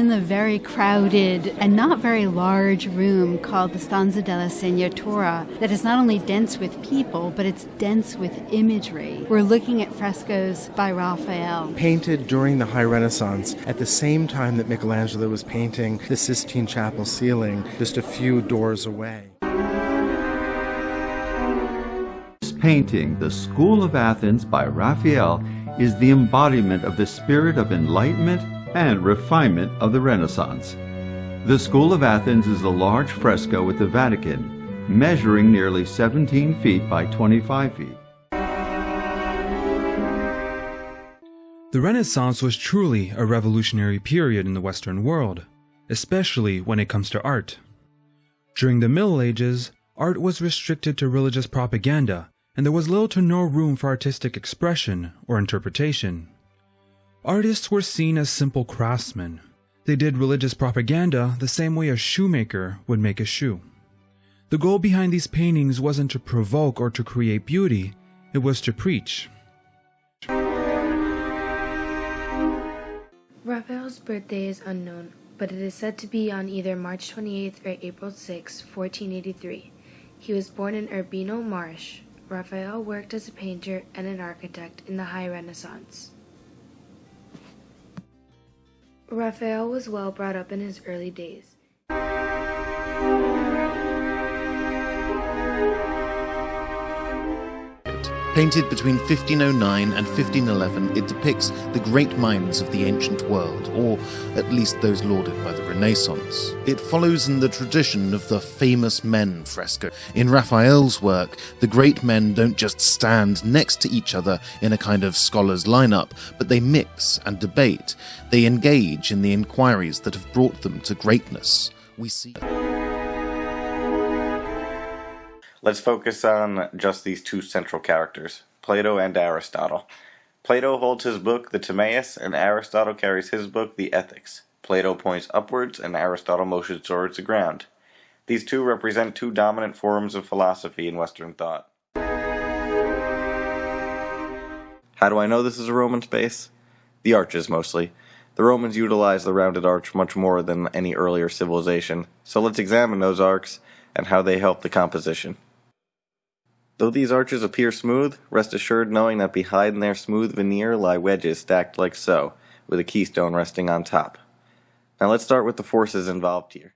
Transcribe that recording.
in the very crowded and not very large room called the Stanze della Segnatura that is not only dense with people, but it's dense with imagery. We're looking at frescoes by Raphael. Painted during the High Renaissance, at the same time that Michelangelo was painting the Sistine Chapel ceiling, just a few doors away. This painting, The School of Athens by Raphael, is the embodiment of the spirit of enlightenment and refinement of the Renaissance. The School of Athens is a large fresco at the Vatican, measuring nearly 17 feet by 25 feet. The Renaissance was truly a revolutionary period in the Western world, especially when it comes to art. During the Middle Ages, art was restricted to religious propaganda, and there was little to no room for artistic expression or interpretation. Artists were seen as simple craftsmen. They did religious propaganda the same way a shoemaker would make a shoe. The goal behind these paintings wasn't to provoke or to create beauty, it was to preach. Raphael's birthday is unknown, but it is said to be on either March 28th or April 6, 1483. He was born in Urbino Marsh. Raphael worked as a painter and an architect in the High Renaissance. Raphael was well brought up in his early days. Painted between 1509 and 1511, it depicts the great minds of the ancient world, or at least those lauded by the Renaissance. It follows in the tradition of the famous men fresco. In Raphael's work, the great men don't just stand next to each other in a kind of scholars' lineup, but they mix and debate. They engage in the inquiries that have brought them to greatness. We see... Let's focus on just these two central characters, Plato and Aristotle. Plato holds his book, the Timaeus, and Aristotle carries his book, the Ethics. Plato points upwards, and Aristotle motions towards the ground. These two represent two dominant forms of philosophy in Western thought. How do I know this is a Roman space? The arches, mostly. The Romans utilized the rounded arch much more than any earlier civilization, so let's examine those arcs and how they help the composition. Though these arches appear smooth, rest assured knowing that behind their smooth veneer lie wedges stacked like so, with a keystone resting on top. Now let's start with the forces involved here.